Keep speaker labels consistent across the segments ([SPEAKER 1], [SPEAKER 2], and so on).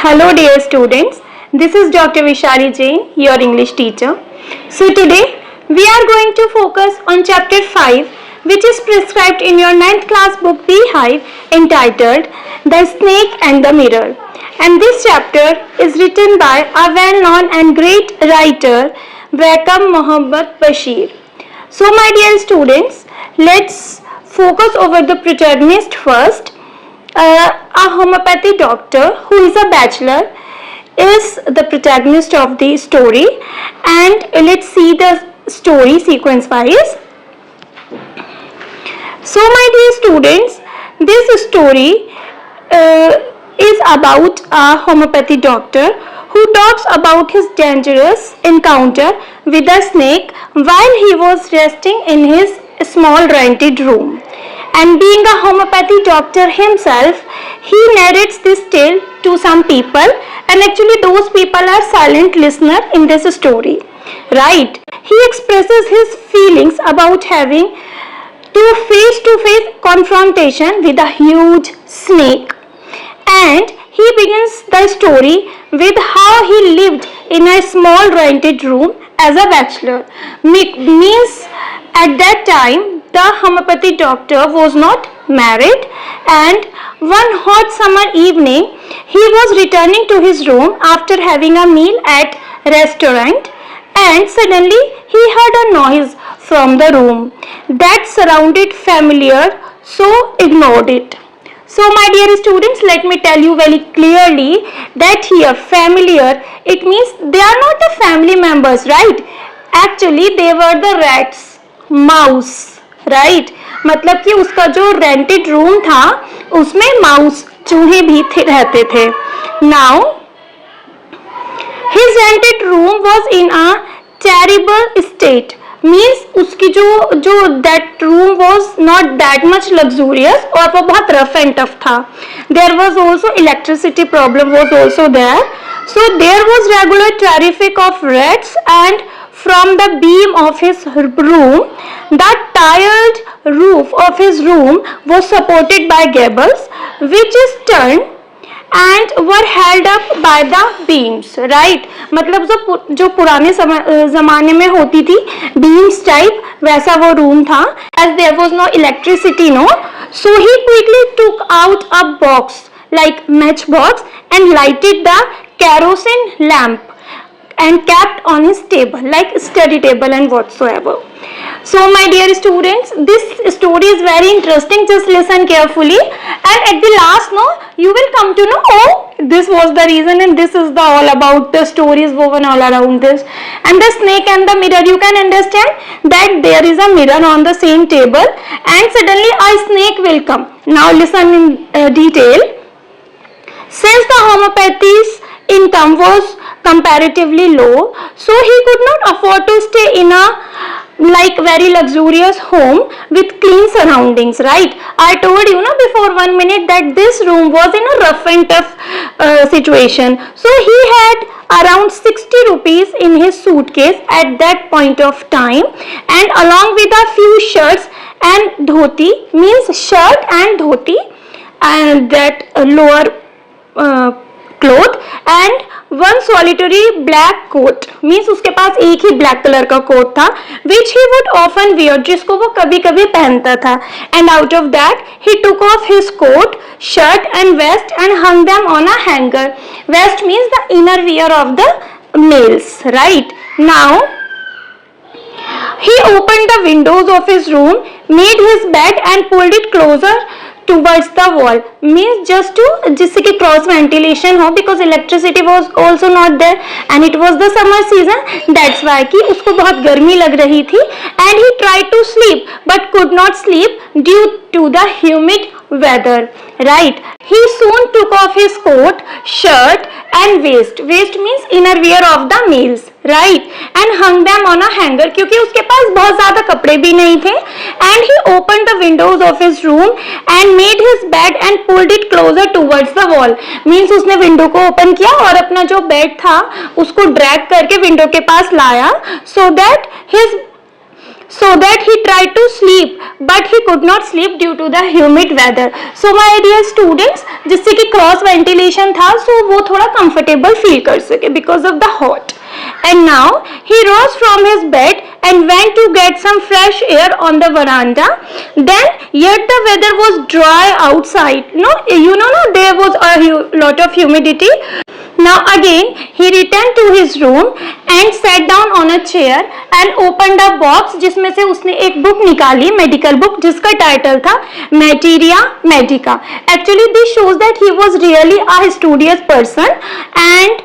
[SPEAKER 1] Hello dear students, this is Dr. Vishali Jain, your English teacher. So today we are going to focus on chapter 5 which is prescribed in your 9th class book Beehive entitled The Snake and the Mirror. And this chapter is written by a well-known and great writer Wakam Muhammad Bashir. So my dear students, let's focus over the protagonist first. A homeopathy doctor who is a bachelor is the protagonist of the story, and let's see the story sequence wise. So my dear students, this story is about a homeopathy doctor who talks about his dangerous encounter with a snake while he was resting in his small rented room. And being a homeopathy doctor himself, he narrates this tale to some people, and actually those people are silent listeners in this story, right? He expresses his feelings about having to face confrontation with a huge snake, and he begins the story with how he lived in a small rented room as a bachelor. Means at that time the homeopathy doctor was not married, and one hot summer evening he was returning to his room after having a meal at restaurant, and suddenly he heard a noise from the room that sounded familiar, so ignored it. So my dear students, let me tell you very clearly that here familiar, it means they are not the family members, right? Actually they were the rats, mouse, right? मतलब कि उसका जो rented room था उसमें mouse चूहे भी रहते थे. Now his rented room was in a terrible state. Means उसकी जो that room was not that much luxurious और वो बहुत rough and tough था. There was also electricity problem was also there. So there was regular traffic of rats, and from the beam of his room, the tiled roof of his room was supported by gables which is turned and were held up by the beams, right? मतलब जो पुराने ज़माने में होती थी beams type, वैसा वो room था. As there was no electricity, so he quickly took out a box like matchbox and lighted the kerosene lamp and kept on his table like study table and whatsoever. So my dear students, this story is very interesting. Just listen carefully, and at the last, you will come to know, oh, this was the reason, and this is the all about the stories woven all around this. And the snake and the mirror, you can understand that there is a mirror on the same table, and suddenly a snake will come. Now listen in detail. Since the homeopathy's income was comparatively low, so he could not afford to stay in a very luxurious home with clean surroundings, right? I told you before 1 minute that this room was in a rough and tough situation. So he had around 60 rupees in his suitcase at that point of time, and along with a few shirts and dhoti, means shirt and dhoti, and that lower cloth, and one solitary black coat, means उसके पास एक ही black color का coat था, which he would often wear, जिसको वो कभी कभी पहनता था. And out of that he took off his coat, shirt and vest and hung them on a hanger. Vest means the inner wear of the males, right? Now he opened the windows of his room, made his bed and pulled it closer towards the wall, means just to जिससे कि cross ventilation हो, because electricity was also not there and it was the summer season, that's why कि उसको बहुत गर्मी लग रही थी, and he tried to sleep but could not sleep due to the humid weather, right? He soon took off his coat, shirt and waist means inner wear of the males, right? And hung them on a hanger, क्योंकि उसके पास बहुत ज़्यादा कपड़े भी नहीं थे. And he opened the windows of his room and made his bed and pulled it closer towards the wall. Means उसने window को ओपन किया और अपना जो बेड था उसको ड्रैग करके विंडो के पास लाया, so that his so that he tried to sleep but he could not sleep due to the humid weather. So my dear students, जिससे कि क्रॉस वेंटिलेशन था, so वो थोड़ा कंफर्टेबल फील कर सके because of the hot. And now he rose from his bed and went to get some fresh air on the veranda. Then yet the weather was dry outside. No, you know, no, there was a lot of humidity. Now again he returned to his room and sat down on a chair and opened a box जिसमें से उसने एक book निकाली, medical book, जिसका title था Materia Medica. Actually this shows that he was really a studious person, and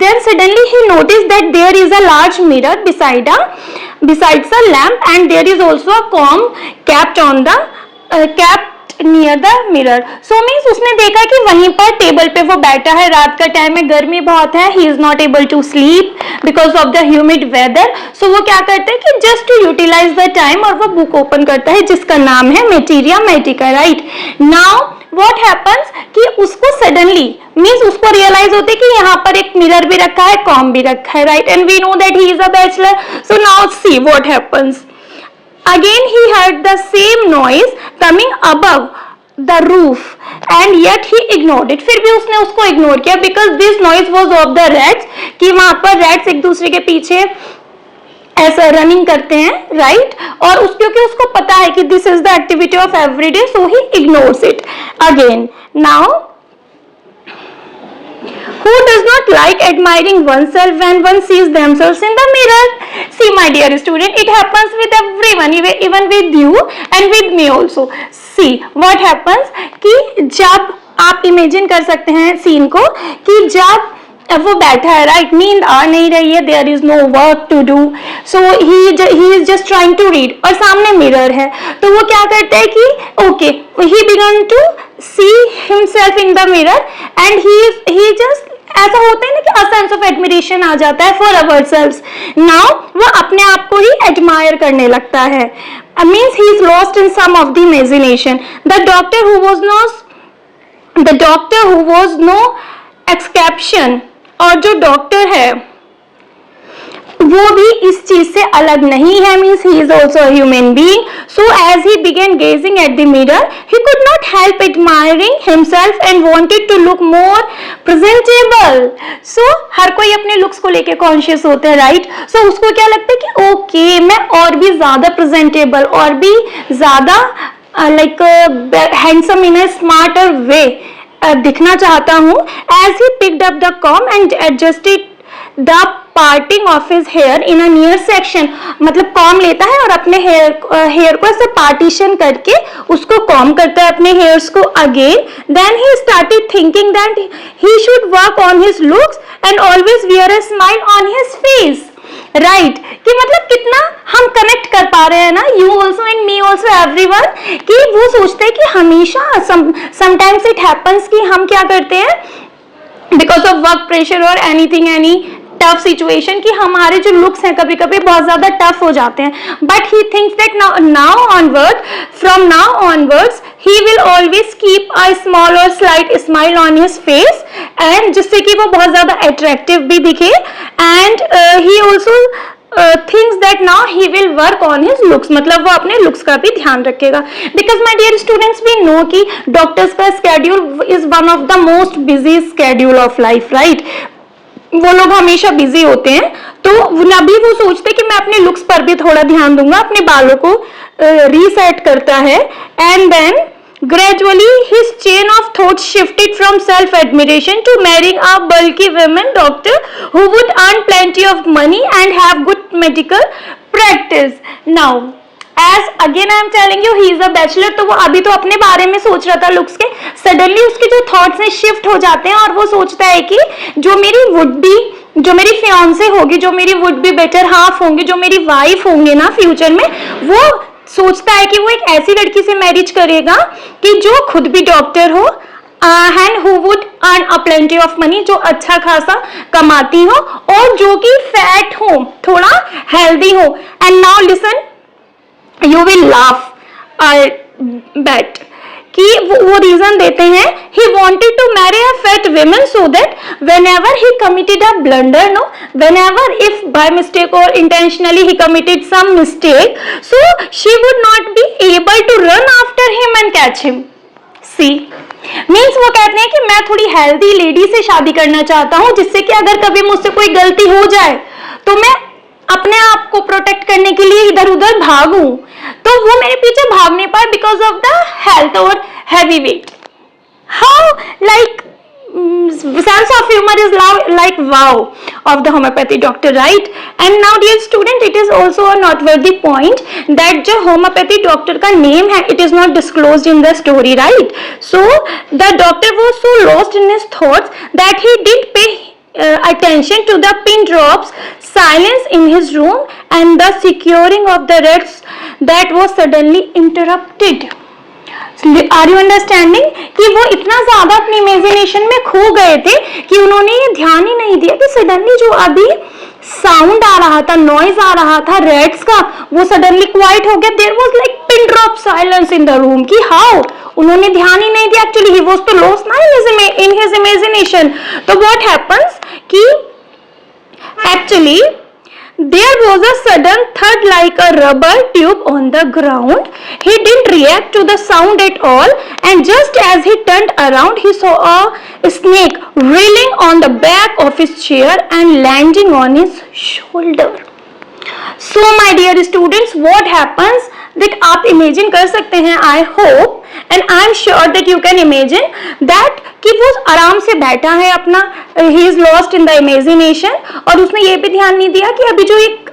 [SPEAKER 1] then suddenly he noticed that there is a large mirror besides a lamp, and there is also a comb kept on the kept near the mirror. So means उसने देखा कि वहीं पर table पे वो बैठा है, रात का टाइम है, गर्मी बहुत है, he is not able to sleep because of the humid weather. So वो क्या करता है कि just to utilize the time, और वो बुक ओपन करता है जिसका नाम है materia medica. Right now what happens कि उसको सडनली मीन्स उसको रियलाइज होते कि यहाँ पर एक मिरर भी रखा है, कॉम भी रखा है. Right, and we know that he is a bachelor. So now see what happens. Again he heard the same noise coming above the roof and yet he ignored it. फिर भी उसने उसको इग्नोर किया because this noise was of the rats, कि वहां पर rats एक दूसरे के पीछे ऐसा रनिंग करते हैं. राइट, और क्योंकि उसको पता है कि this is the activity of everyday, so he ignores it. Again now who does not like admiring oneself when one sees themselves in the mirror? See my dear student, it happens with everyone, even with you and with me also. See what happens कि जब आप imagine कर सकते हैं scene को कि जब वो बैठा है, राइट, नींद आ नहीं रही है, there is no work to do, so he is just trying to read, और सामने मिरर है, तो वो क्या करता है कि okay he began to see himself in the mirror and he just, ऐसा होता है ना कि अ सेंस ऑफ एडमिरेशन आ जाता है फॉर अवरसेल्व्स. नाउ वो अपने आप को ही एडमायर करने लगता है, means he is lost in some of the imagination. The doctor who was no exception, और जो डॉक्टर है वो भी इस चीज से अलग नहीं है, means he is also human being. So as he began gazing at the mirror he could not help admiring himself and wanted to look more presentable. So हर कोई अपने लुक्स को लेके कॉन्शियस होता है, राइट. सो उसको क्या लगता है कि ओके मैं और भी ज्यादा प्रेजेंटेबल और भी ज्यादा like handsome in a smarter way दिखना चाहता हूँ. As he picked up the comb and adjusted the parting of his hair in a near section, मतलब कॉम लेता है और अपने हेयर को ऐसे पार्टीशन करके उसको कॉम करता है अपने हेयर्स को. Again then he started thinking that he should work on his looks and always wear a smile on his face. Right, कि मतलब कितना हम कनेक्ट कर पा रहे हैं ना, you also and me also everyone, कि वो सोचते हैं कि हमेशा समटाइम्स इट हैपन्स कि हम क्या करते हैं बिकॉज ऑफ वर्क प्रेशर और एनीथिंग एनी टफ सिचुएशन कि हमारे जो लुक्स हैं कभी कभी बहुत ज्यादा टफ हो जाते हैं, but he thinks that from now onwards he will always keep a small or slight smile on his face, and जिससे कि वो बहुत ज्यादा attractive भी दिखे, and he also thinks that now he will work on his looks, मतलब वो अपने looks का भी ध्यान रखेगा. Because my dear students, we know कि doctors का schedule is one of the most busy schedule of life, right? वो लोग हमेशा बिजी होते हैं, तो अभी वो सोचते कि मैं अपने लुक्स पर भी थोड़ा ध्यान दूंगा, अपने बालों को रीसेट करता है. And then gradually his chain of thought shifted from self admiration to marrying a bulky woman doctor who would earn plenty of money and have good medical practice. Now as again I am telling you, he is a bachelor, तो वो अभी तो अपने बारे में सोच रहा था लुक्स के, सडनली उसके जो थॉट्स हैं शिफ्ट हो जाते हैं और वो सोचता है कि जो मेरी फियांसे होगी, जो मेरी वुड बी बेटर हाफ होंगी, जो मेरी वाइफ होंगे ना फ्यूचर में, वो सोचता है कि वो एक ऐसी लड़की से मैरिज करेगा कि जो खुद भी डॉक्टर हो and who would earn a plenty of money, जो अच्छा खासा कमाती हो और जो कि फैट हो, थोड़ा हेल्दी हो. And now listen, you will laugh I bet कि वो रीजन देते हैं, he wanted to marry a fat woman so that whenever he committed a blunder, no, whenever if by mistake or intentionally he committed some mistake, so she would not be able to run after him and catch him. See, means वो कहते हैं कि मैं थोड़ी healthy lady से शादी करना चाहता हूँ, जिससे कि अगर कभी मुझसे कोई गलती हो जाए तो मैं अपने आप को प्रोटेक्ट करने के लिए इधर उधर भागूं, तो वो मेरे पीछे भाग नहीं पाए बिकॉज ऑफ द हेल्थ और heavy weight. How like sense of humor is like wow of the homeopathy doctor, right? And now dear student, it is also a noteworthy point that जो homeopathy doctor का name है, it is not disclosed in the story, right? So the doctor was so lost in his thoughts that he didn't pay attention to the pin drops, silence in his room and the securing of the rats that was suddenly interrupted. Are you understanding कि वो इतना ज्यादा अपनी imagination में खो गए थे कि उन्होंने ये ध्यान ही नहीं दिया कि सडनली जो अभी साउंड आ रहा था, नॉइज आ रहा था रेड्स का, वो सडनली क्वाइट हो गया. There was like pin drop silence in the room. कि हाउ, उन्होंने ध्यान ही नहीं दिया. एक्चुअली ही वाज तो लॉस्ट ना इन हिज इमेजिनेशन. तो व्हाट हैपेंस कि actually there was a sudden thud like a rubber tube on the ground. He didn't react to the sound at all, and just as he turned around, he saw a snake wriggling on the back of his chair and landing on his shoulder. So my dear students, what happens that आप imagine कर सकते हैं, I hope and I am sure that you can imagine that कि वो आराम से बैठा है अपना, he is lost in the imagination, और उसने ये भी ध्यान नहीं दिया कि अभी जो एक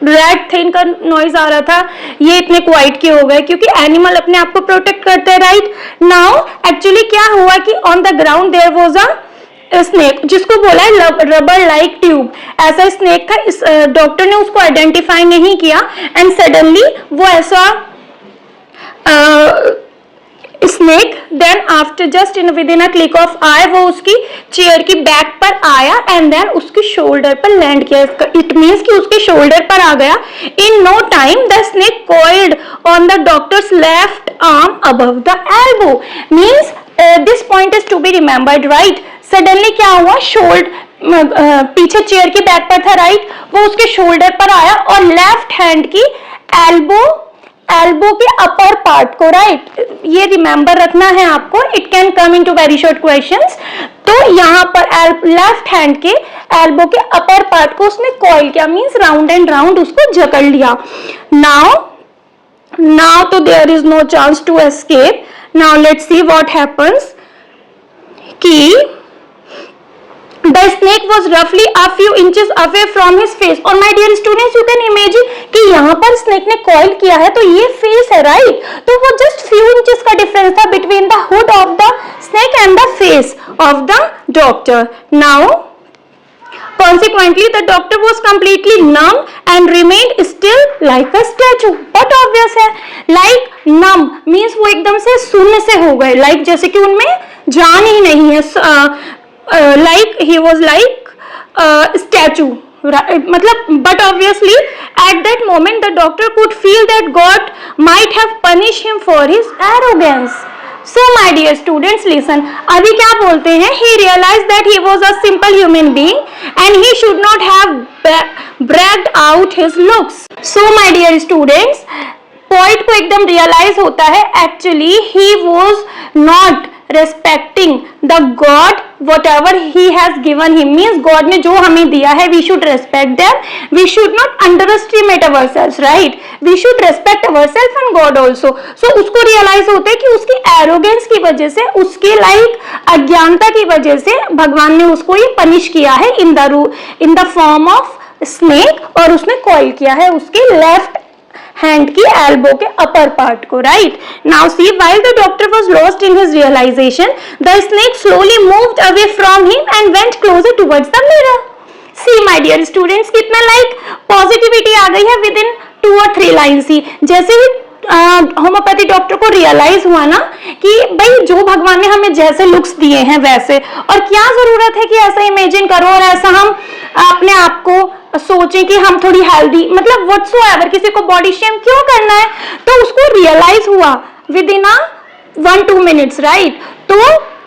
[SPEAKER 1] रैट थे, इनका नॉइज आ रहा था, ये इतने क्वाइट क्यों हो गए, क्योंकि एनिमल अपने आप को प्रोटेक्ट करते हैं, राइट. नाउ एक्चुअली क्या हुआ कि on the ground there was a snake, जिसको बोला है रबर लाइक ट्यूब. ऐसा स्नेक था. इस डॉक्टर ने उसको आइडेंटिफाई नहीं किया एंड सडनली वो ऐसा snake then after just in with in a click of eye वो उसकी चेयर की बैक पर आया एंड देन उसकी शोल्डर पर लैंड किया. इट मीन्स कि उसके शोल्डर पर आ गया. In no time the snake coiled on the doctor's left arm above the elbow. Means this point is to be remembered, right. Suddenly क्या हुआ, पीछे चेयर की बैक पर था, राइट. वो उसके शोल्डर पर आया और लेफ्ट हैंड की एल्बो के अपर पार्ट को, राइट. ये रिमेंबर रखना है आपको. It can come into very short questions. तो यहाँ पर लेफ्ट हैंड के एल्बो के अपर पार्ट को उसने कॉइल किया, मींस राउंड एंड राउंड उसको जकड़ लिया. नाउ तो there is no chance to escape. Now let's see what happens कि the snake was roughly a few inches away from his face. और my dear students, you can imagine कि यहाँ पर snake ने coil किया है तो ये face है, right. तो वो just few inches का difference था between the hood of the snake and the face of the doctor. Now consequently the doctor was completely numb and remained still like a statue. But obvious है, like numb means वो एकदम से शून्य से हो गए, like जैसे कि उनमें जान ही नहीं है. Like he was like statue, मतलब. But obviously at that moment the doctor could feel that God might have punished him for his arrogance. So my dear students, listen. अभी क्या बोलते हैं, he realized that he was a simple human being and he should not have bragged out his looks. So my dear students, poet को एकदम realize होता है actually he was not respecting the God whatever he has given him. Means God ने जो हमें दिया है, we should respect them. We should not underestimate ourselves, right. We should respect ourselves and God also. So उसको realize होता है कि उसकी arrogance की वजह से, उसके अज्ञानता की वजह से भगवान ने उसको ये पनिश किया है in the form of snake, और उसने coil किया है उसके लेफ्ट हैंड की एल्बो के अपर पार्ट को, right. Now see, while the doctor was lost in his realization, the snake slowly moved away from him and went closer towards the mirror. See my dear students, कितना positivity आ गई है within 2 or 3 lines ही. जैसे ही homeopathy doctor को realize हुआ ना कि भाई जो भगवान ने हमें जैसे लुक्स दिए हैं वैसे, और क्या जरूरत है कि ऐसा इमेजिन करो और ऐसा हम अपने आप को सोचें कि हम थोड़ी हेल्दी, मतलब व्हाटसोएवर, किसी को बॉडी शेम क्यों करना है. तो उसको रियलाइज हुआ विद इन 1-2 मिनट्स, राइट। तो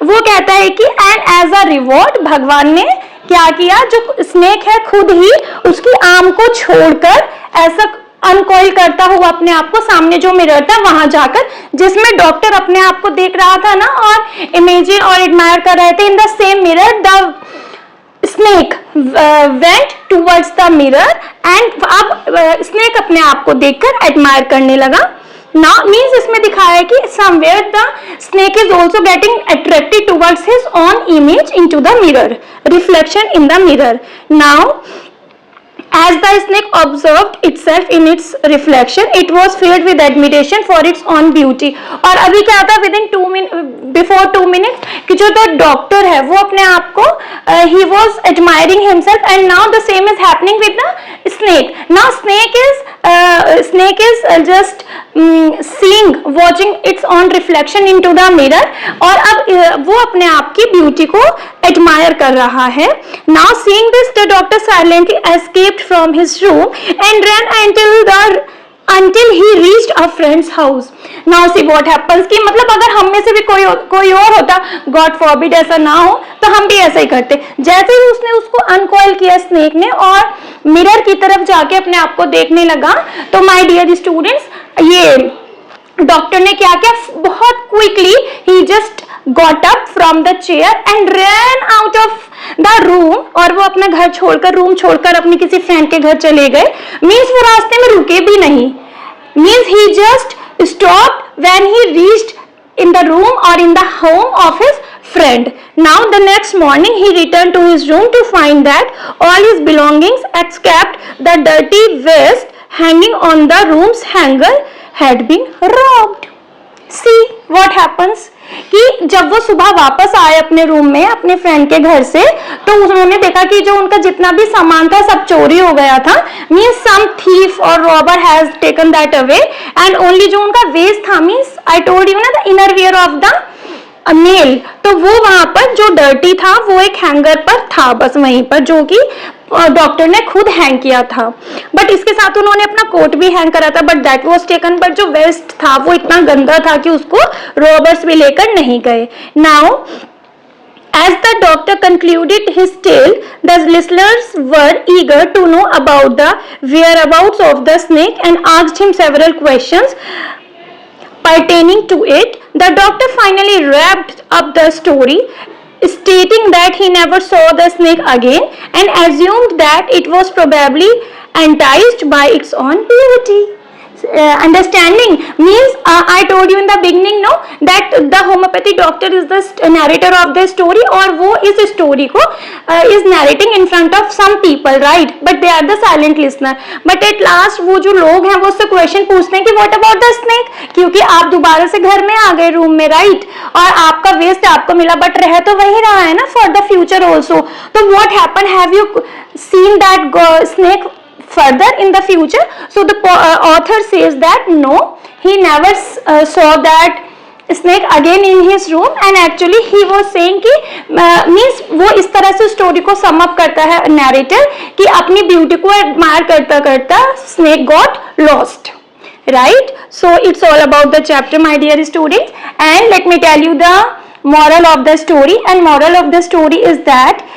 [SPEAKER 1] वो कहता है कि एंड एज अ रिवॉर्ड भगवान ने क्या किया, जो स्नेक है खुद ही उसकी आर्म को छोड़कर ऐसा अनकॉइल करता हुआ अपने आप को सामने जो मिरर था वहां जाकर, जिसमें डॉक्टर अपने आप को देख रहा था ना और इमेजिन और एडमायर कर रहे थे, in the same mirror the snake went towards the mirror and अब स्नेक अपने आप को देखकर एडमायर करने लगा। नाउ मीन्स इसमें दिखाया है कि somewhere the snake is also getting attracted towards his own image into the mirror, reflection in the mirror. Now as the snake observed itself in its reflection, it was filled with admiration for its own beauty। और अभी क्या था, within 2 minutes, before 2 minutes, कि जो the doctor है वो अपने आप को he was admiring himself and now the same is happening with the snake। Now snake is just seeing, watching its own reflection into the mirror और अब वो अपने आप की beauty को admire कर रहा है। Now seeing this, the doctor silently escaped from his room and ran until he reached a friend's house। Now see what happens कि मतलब अगर हम में से भी कोई और होता, God forbid ऐसा ना हो, तो हम भी ऐसा ही करते। जैसे ही उसने उसको अनकॉइल किया स्नेक ने और मिरर की तरफ जाके अपने आप को देखने लगा, तो माय डियर स्टूडेंट्स, ये डॉक्टर ने क्या किया, बहुत quickly he just got up from the chair and ran out of the room, और वो अपना घर छोड़कर, रूम छोड़कर अपनी किसी फ्रेंड के घर चले गए। मीन्स वो रास्ते में रुके भी नहीं, means he just stopped when he reached in the room or in the home of his friend। Now the next morning he returned to his room to find that all his belongings except the dirty vest hanging on the room's hanger had been robbed। See what happens कि जब वो सुबह वापस आए अपने room में अपने friend के घर से, तो उन्होंने देखा कि जो उनका जितना भी सामान था सब चोरी हो गया था। मीन्स सम थीफ और robber has taken that away and only जो उनका वेस्ट था, मीन्स आई टोल्ड यू ना, the inner wear of the male, तो वो वहां पर जो डर्टी था वो एक हैंगर पर था, बस वहीं पर, जो कि डॉक्टर ने खुद हैंग किया था। बट इसके साथ उन्होंने अपना कोट भी हैंग करा था, but that was taken. But जो वेस्ट था वो इतना गंदा था कि उसको रॉबर्स भी लेकर नहीं गए। Now as the doctor concluded his tale, the listeners were eager to know about the whereabouts of the snake and asked him several questions pertaining to it. The doctor finally wrapped up the story, stating that he never saw the snake again and assumed that it was probably enticed by its own beauty। Understanding means I told you in the beginning, no, that the homeopathy doctor is the narrator of the story, और वो इस story को is narrating in front of some people, right, but they are the silent listener। but at last वो जो लोग हैं वो उससे question पूछते हैं कि what about the snake, क्योंकि आप दोबारा से घर में आ गए रूम में, right, और आपका वेस्ट आपको मिला, बट रह तो वही रहा है ना for the future also। तो what happened, have you seen that snake further in the future? So the author says that no, he never saw that snake again in his room and actually he was saying कि means वो इस तरह से story को sum up करता है narrator कि अपनी ब्यूटी को एडमायर करता करता snake got lost, right? So it's all about the chapter, my dear students, and let me tell you the moral of the story, and moral of the story is that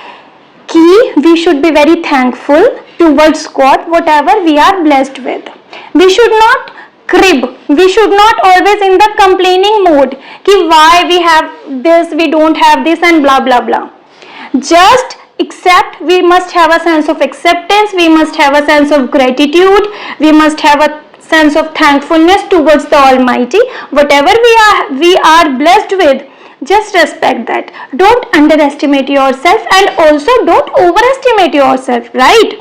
[SPEAKER 1] we should be very thankful towards God whatever we are blessed with। we should not crib, we should not always in the complaining mode कि why we have this, we don't have this and blah blah blah। just accept, we must have a sense of acceptance, we must have a sense of gratitude, we must have a sense of thankfulness towards the Almighty। whatever we are blessed with, just respect that, don't underestimate yourself and also don't overestimate yourself, right?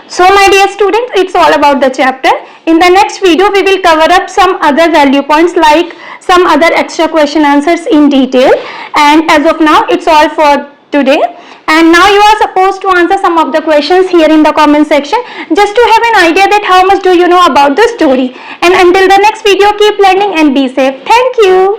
[SPEAKER 1] So my dear students, it's all about the chapter. In the next video we will cover up some other value points, like some other extra question answers in detail, and as of now it's all for today. And now you are supposed to answer some of the questions here in the comment section, just to have an idea that how much do you know about the story. And until the next video, keep learning and be safe. Thank you.